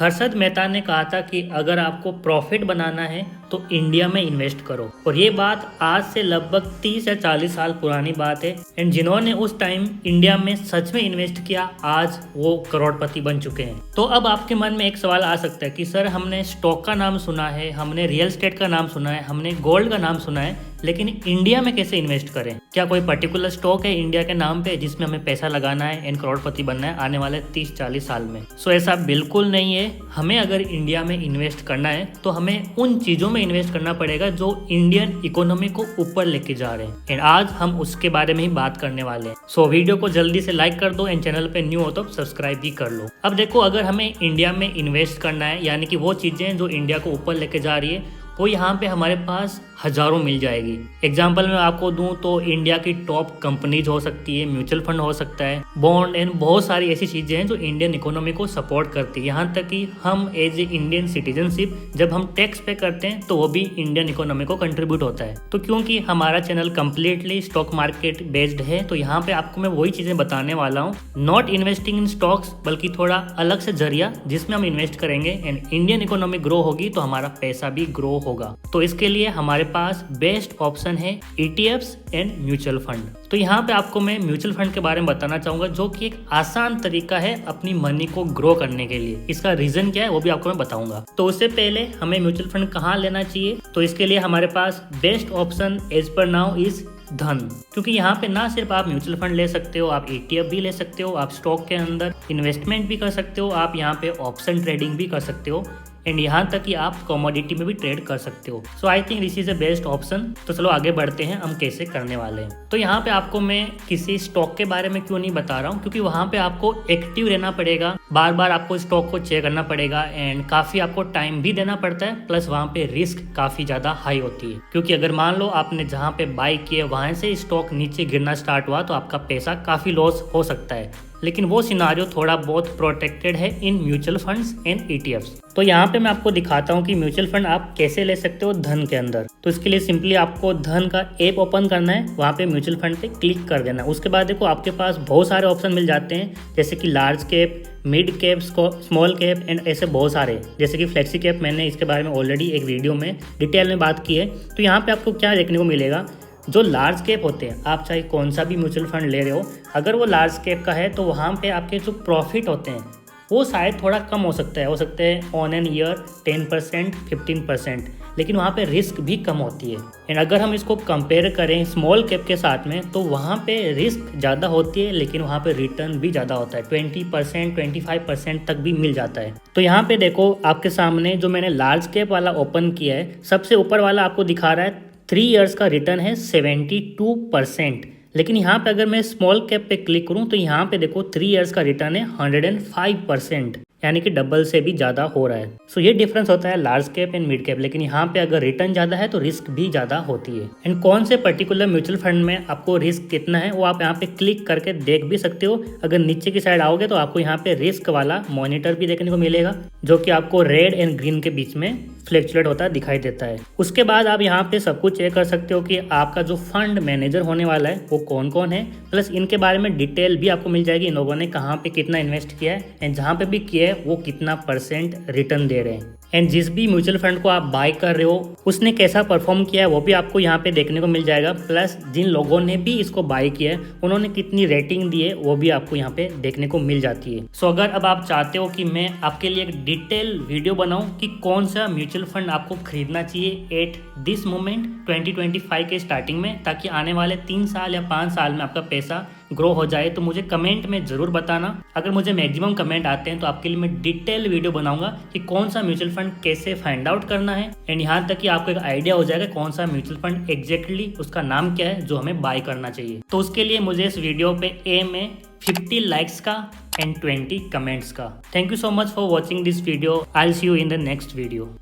हर्षद मेहता ने कहा था कि अगर आपको प्रॉफिट बनाना है तो इंडिया में इन्वेस्ट करो। और ये बात आज से लगभग 30 या 40 साल पुरानी बात है। एंड जिन्होंने उस टाइम इंडिया में सच में इन्वेस्ट किया आज वो करोड़पति बन चुके हैं। तो अब आपके मन में एक सवाल आ सकता है कि सर हमने स्टॉक का नाम सुना है, हमने रियल एस्टेट का नाम सुना है, हमने गोल्ड का नाम सुना है, लेकिन इंडिया में कैसे इन्वेस्ट करें? क्या कोई पर्टिकुलर स्टॉक है इंडिया के नाम पे जिसमें हमें पैसा लगाना है एंड करोड़पति बनना है आने वाले 30-40 साल में? सो ऐसा बिल्कुल नहीं है। हमें अगर इंडिया में इन्वेस्ट करना है तो हमें उन चीजों में इन्वेस्ट करना पड़ेगा जो इंडियन इकोनॉमी को ऊपर लेके जा रहे हैं। एंड आज हम उसके बारे में ही बात करने वाले हैं। सो वीडियो को जल्दी से लाइक कर दो एंड चैनल पे न्यू हो तो सब्सक्राइब भी कर लो। अब देखो, अगर हमें इंडिया में इन्वेस्ट करना है यानी कि वो चीजें जो इंडिया को ऊपर लेके जा रही है वो यहाँ पे हमारे पास हजारों मिल जाएगी। एग्जाम्पल मैं आपको दूं तो इंडिया की टॉप कंपनीज हो सकती है, म्यूचुअल फंड हो सकता है, बॉन्ड एंड बहुत सारी ऐसी चीजें हैं जो इंडियन इकोनॉमी को सपोर्ट करती है। यहाँ तक कि हम एज ए इंडियन सिटीजनशिप जब हम टैक्स पे करते हैं तो वो भी इंडियन इकोनॉमी को कंट्रीब्यूट होता है। तो क्योंकि हमारा channel completely stock market based है तो यहाँ पे आपको मैं वही चीजें बताने वाला हूँ, नॉट इन्वेस्टिंग इन स्टॉक्स, बल्कि थोड़ा अलग से जरिया जिसमें हम इन्वेस्ट करेंगे एंड इंडियन इकोनॉमी ग्रो होगी तो हमारा पैसा भी ग्रो होगा। तो इसके लिए हमारे पास बेस्ट ऑप्शन है ETFs एंड म्यूचुअल फंड। तो यहाँ पे आपको मैं म्यूचुअल फंड के बारे में बताना चाहूंगा जो कि एक आसान तरीका है अपनी मनी को ग्रो करने के लिए। इसका रीजन क्या है वो भी आपको मैं बताऊंगा। तो उससे पहले हमें म्यूचुअल फंड कहाँ लेना चाहिए, तो इसके लिए हमारे पास best option as per now is Dhan. क्योंकि यहाँ पे ना सिर्फ आप म्यूचुअल फंड ले सकते हो, आप ETF भी ले सकते हो, आप स्टॉक के अंदर इन्वेस्टमेंट भी कर सकते हो, आप यहाँ पे ऑप्शन ट्रेडिंग भी कर सकते हो एंड यहाँ तक कि आप कमोडिटी में भी ट्रेड कर सकते हो। So I think this is a best option. तो चलो आगे बढ़ते हैं, हम कैसे करने वाले हैं। तो यहाँ पे आपको मैं किसी स्टॉक के बारे में क्यों नहीं बता रहा हूँ, क्योंकि वहाँ पे आपको एक्टिव रहना पड़ेगा, बार बार आपको स्टॉक को चेक करना पड़ेगा एंड काफी आपको टाइम भी देना पड़ता है, प्लस वहाँ पे रिस्क काफी ज्यादा हाई होती है। क्योंकि अगर मान लो आपने जहाँ पे बाई किए वहां से स्टॉक नीचे गिरना स्टार्ट हुआ तो आपका पैसा काफी लॉस हो सकता है, लेकिन वो सिनारियो थोड़ा बहुत प्रोटेक्टेड है in mutual funds and ETFs। तो यहाँ पे मैं आपको दिखाता हूँ कि म्यूचुअल फंड आप कैसे ले सकते हो धन के अंदर। तो इसके लिए सिंपली आपको धन का ऐप ओपन करना है, वहाँ पे म्यूचुअल फंड पे क्लिक कर देना है। उसके बाद देखो आपके पास बहुत सारे ऑप्शन मिल जाते हैं, जैसे कि large cap, mid cap, small cap and ऐसे बहुत सारे, जैसे कि फ्लेक्सी कैप। मैंने इसके बारे में ऑलरेडी एक वीडियो में डिटेल में बात की है। तो यहाँ पे आपको क्या देखने को मिलेगा, जो लार्ज कैप होते हैं, आप चाहे कौन सा भी म्यूचुअल फंड ले रहे हो, अगर वो लार्ज कैप का है तो वहाँ पे आपके जो प्रॉफिट होते हैं वो शायद थोड़ा कम हो सकता है ऑन एन ईयर 10%, 15%, लेकिन वहाँ पे रिस्क भी कम होती है। एंड अगर हम इसको कंपेयर करें स्मॉल कैप के साथ में तो वहाँ पे रिस्क ज़्यादा होती है लेकिन वहाँ पे रिटर्न भी ज़्यादा होता है, 20%, 25% तक भी मिल जाता है। तो यहाँ पे देखो आपके सामने जो मैंने लार्ज कैप वाला ओपन किया है, सबसे ऊपर वाला आपको दिखा रहा है 3 इयर्स का रिटर्न है 72%। लेकिन यहाँ पे अगर मैं स्मॉल कैप पे क्लिक करूँ तो यहाँ पे देखो 3 इयर्स का रिटर्न है 105%, यानी कि डबल से भी ज़्यादा हो रहा है। सो ये डिफरेंस होता है large cap and mid cap. लेकिन यहाँ पे अगर रिटर्न ज़्यादा है तो रिस्क भी ज़्यादा होती है। एंड कौन से पर्टिकुलर म्यूचुअल फंड में आपको रिस्क कितना है वो आप यहाँ पे क्लिक करके देख भी सकते हो। अगर नीचे की साइड आओगे तो आपको यहाँ पे रिस्क वाला मॉनिटर भी देखने को मिलेगा, जो कि आपको रेड एंड ग्रीन के बीच में फ्लैक्चुएट होता है दिखाई देता है। उसके बाद आप यहाँ पे सब कुछ चेक कर सकते हो कि आपका जो फंड मैनेजर होने वाला है वो कौन कौन है, प्लस इनके बारे में डिटेल भी आपको मिल जाएगी, इन लोगों ने कहाँ पे कितना इन्वेस्ट किया है एंड जहाँ पे भी किया है वो कितना % रिटर्न दे रहे हैं। एंड जिस भी म्यूचुअल फंड को आप बाय कर रहे हो उसने कैसा परफॉर्म किया है वो भी आपको यहाँ पे देखने को मिल जाएगा, प्लस जिन लोगों ने भी इसको बाय किया है उन्होंने कितनी रेटिंग दी है वो भी आपको यहाँ पे देखने को मिल जाती है। सो अगर अब आप चाहते हो कि मैं आपके लिए एक डिटेल वीडियो बनाऊं कि कौन सा म्यूचुअल फंड आपको खरीदना चाहिए एट दिस मोमेंट 2025 के स्टार्टिंग में, ताकि आने वाले 3 साल या 5 साल में आपका पैसा ग्रो हो जाए, तो मुझे कमेंट में ज़रूर बताना। अगर मुझे मैक्सिमम कमेंट आते हैं तो आपके लिए मैं डिटेल वीडियो बनाऊंगा कि कौन सा म्यूचुअल फंड कैसे फाइंड आउट करना है एंड यहाँ तक कि आपको एक आइडिया हो जाएगा कौन सा म्यूचुअल फंड एग्जैक्टली उसका नाम क्या है जो हमें बाय करना चाहिए। तो उसके लिए मुझे इस वीडियो पे एम है 50 लाइक्स का एंड 20 कमेंट्स का। Thank you so much for watching this video. I will see you in the next video.